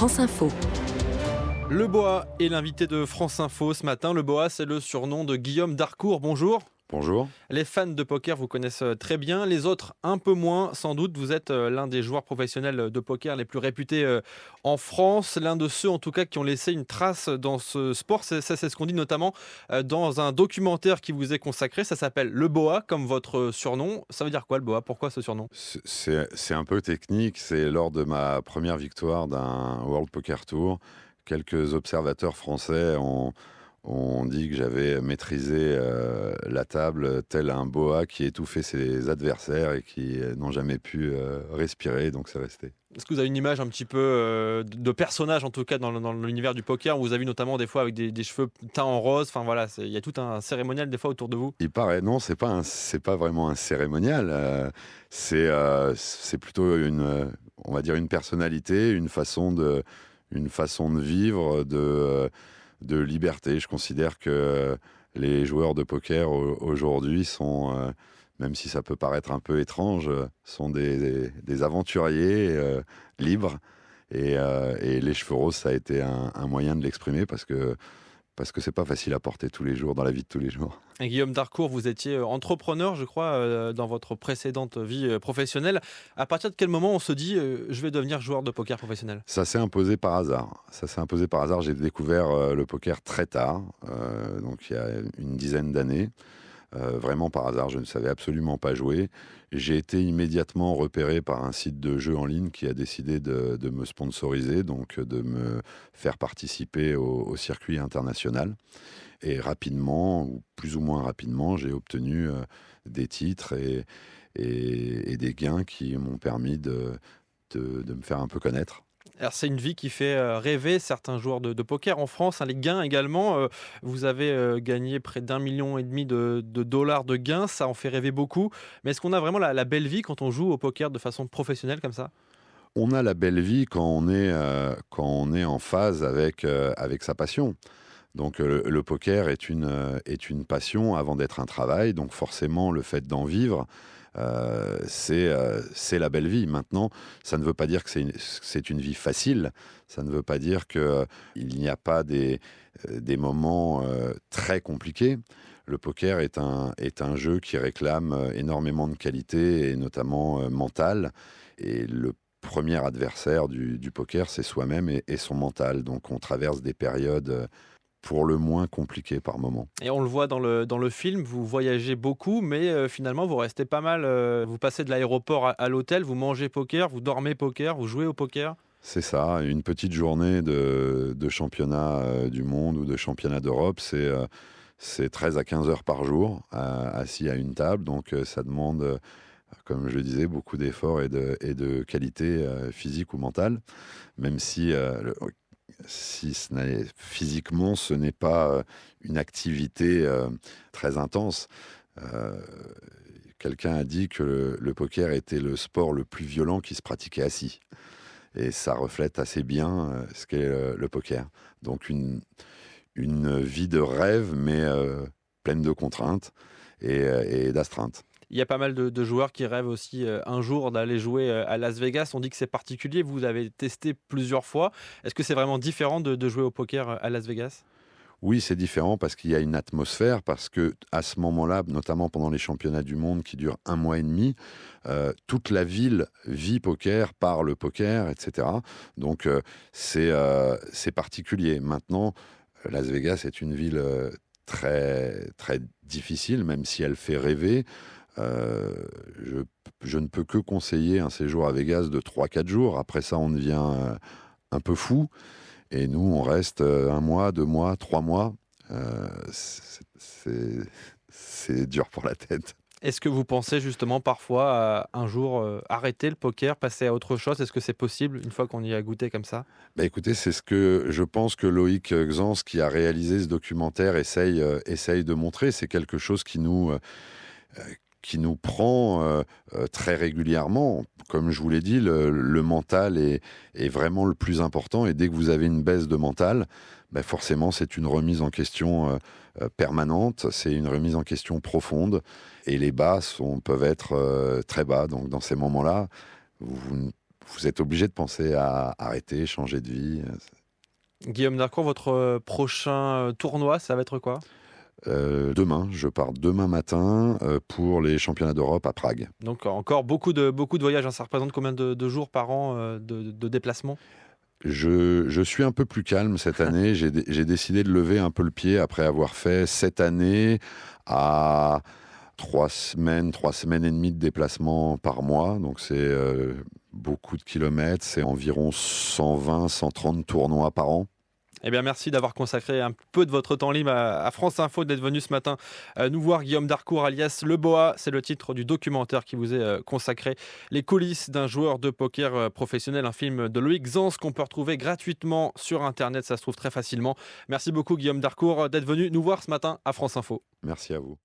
France Info. Le Boa est l'invité de France Info ce matin. Le Boa, c'est le surnom de Guillaume Darcourt. Bonjour. Bonjour. Les fans de poker vous connaissent très bien, les autres un peu moins sans doute. Vous êtes l'un des joueurs professionnels de poker les plus réputés en France, l'un de ceux en tout cas qui ont laissé une trace dans ce sport. C'est ce qu'on dit notamment dans un documentaire qui vous est consacré. Ça s'appelle Le Boa, comme votre surnom. Ça veut dire quoi le Boa? Pourquoi ce surnom? C'est un peu technique. C'est lors de ma première victoire d'un World Poker Tour. Quelques observateurs français ont dit que j'avais maîtrisé la table tel un boa qui étouffait ses adversaires et qui n'ont jamais pu respirer, donc c'est resté. Est-ce que vous avez une image un petit peu de personnage, en tout cas dans l'univers du poker, où vous avez vu notamment des fois avec des cheveux teints en rose, enfin voilà, il y a tout un cérémonial des fois autour de vous? Il paraît, non, c'est pas vraiment un cérémonial, c'est plutôt on va dire une personnalité, une façon de vivre, de liberté. Je considère que les joueurs de poker aujourd'hui sont, même si ça peut paraître un peu étrange, sont des aventuriers libres. Et les cheveux roses, ça a été un moyen de l'exprimer parce que c'est pas facile à porter tous les jours, dans la vie de tous les jours. Et Guillaume Darcourt, vous étiez entrepreneur, je crois, dans votre précédente vie professionnelle. À partir de quel moment on se dit je vais devenir joueur de poker professionnel? Ça s'est imposé par hasard. J'ai découvert le poker très tard, donc il y a une dizaine d'années. Vraiment par hasard, je ne savais absolument pas jouer. J'ai été immédiatement repéré par un site de jeux en ligne qui a décidé de me sponsoriser, donc de me faire participer au circuit international. Et rapidement, ou plus ou moins rapidement, j'ai obtenu des titres et des gains qui m'ont permis de me faire un peu connaître. Alors c'est une vie qui fait rêver certains joueurs de poker en France, hein, les gains également. Vous avez gagné près d'1,5 million de dollars de gains, ça en fait rêver beaucoup. Mais est-ce qu'on a vraiment la belle vie quand on joue au poker de façon professionnelle comme ça? On a la belle vie quand on est en phase avec sa passion. Donc le poker est une passion avant d'être un travail. Donc forcément, le fait d'en vivre, c'est la belle vie. Maintenant, ça ne veut pas dire que c'est une vie facile. Ça ne veut pas dire qu'il n'y a pas des moments très compliqués. Le poker est un jeu qui réclame énormément de qualité et notamment mentale. Et le premier adversaire du poker, c'est soi-même et son mental. Donc on traverse des périodes pour le moins compliquées par moment. Et on le voit dans le film, vous voyagez beaucoup, mais finalement vous restez pas mal. Vous passez de l'aéroport à l'hôtel, vous mangez poker, vous dormez poker, vous jouez au poker. C'est ça, une petite journée de championnat du monde ou de championnat d'Europe, c'est 13 à 15 heures par jour, assis à une table. Donc ça demande, comme je le disais, beaucoup d'efforts et de qualité physique ou mentale, même si physiquement, ce n'est pas une activité très intense. Euh, Quelqu'un a dit que le poker était le sport le plus violent qui se pratiquait assis. Et ça reflète assez bien ce qu'est le poker. Donc une vie de rêve, mais pleine de contraintes et d'astreintes. Il y a pas mal de joueurs qui rêvent aussi un jour d'aller jouer à Las Vegas. On dit que c'est particulier, vous avez testé plusieurs fois. Est-ce que c'est vraiment différent de jouer au poker à Las Vegas? Oui, c'est différent parce qu'il y a une atmosphère, parce que à ce moment-là, notamment pendant les championnats du monde qui durent 1 mois et demi, toute la ville vit poker, parle poker, etc. Donc c'est particulier. Maintenant, Las Vegas est une ville très, très difficile, même si elle fait rêver. Euh, je ne peux que conseiller un séjour à Vegas de 3 4 jours. Après ça, on devient un peu fou. Et nous, on reste 1 mois, 2 mois, 3 mois. C'est dur pour la tête. Est-ce que vous pensez justement parfois à un jour arrêter le poker, passer à autre chose? Est-ce que c'est possible une fois qu'on y a goûté comme ça? Bah écoutez, c'est ce que je pense que Loïc Xans, qui a réalisé ce documentaire, essaye de montrer. C'est quelque chose qui nous prend très régulièrement. Comme je vous l'ai dit, le mental est vraiment le plus important. Et dès que vous avez une baisse de mental, ben forcément, c'est une remise en question permanente. C'est une remise en question profonde. Et les bas peuvent être très bas. Donc, dans ces moments-là, vous ne vous êtes obligé de penser à arrêter, changer de vie. Guillaume Darcourt, votre prochain tournoi, ça va être quoi? Demain, je pars demain matin pour les championnats d'Europe à Prague. Donc encore beaucoup de voyages, hein. Ça représente combien de jours par an de déplacement? Je suis un peu plus calme cette année. J'ai décidé de lever un peu le pied après avoir fait cette année à 3 semaines et demie de déplacement par mois. Donc c'est beaucoup de kilomètres, c'est environ 120, 130 tournois par an. Eh bien, merci d'avoir consacré un peu de votre temps libre à France Info, d'être venu ce matin nous voir. Guillaume Darcourt, alias Le Boa, c'est le titre du documentaire qui vous est consacré. Les coulisses d'un joueur de poker professionnel, un film de Loïc Zans qu'on peut retrouver gratuitement sur Internet. Ça se trouve très facilement. Merci beaucoup, Guillaume Darcourt, d'être venu nous voir ce matin à France Info. Merci à vous.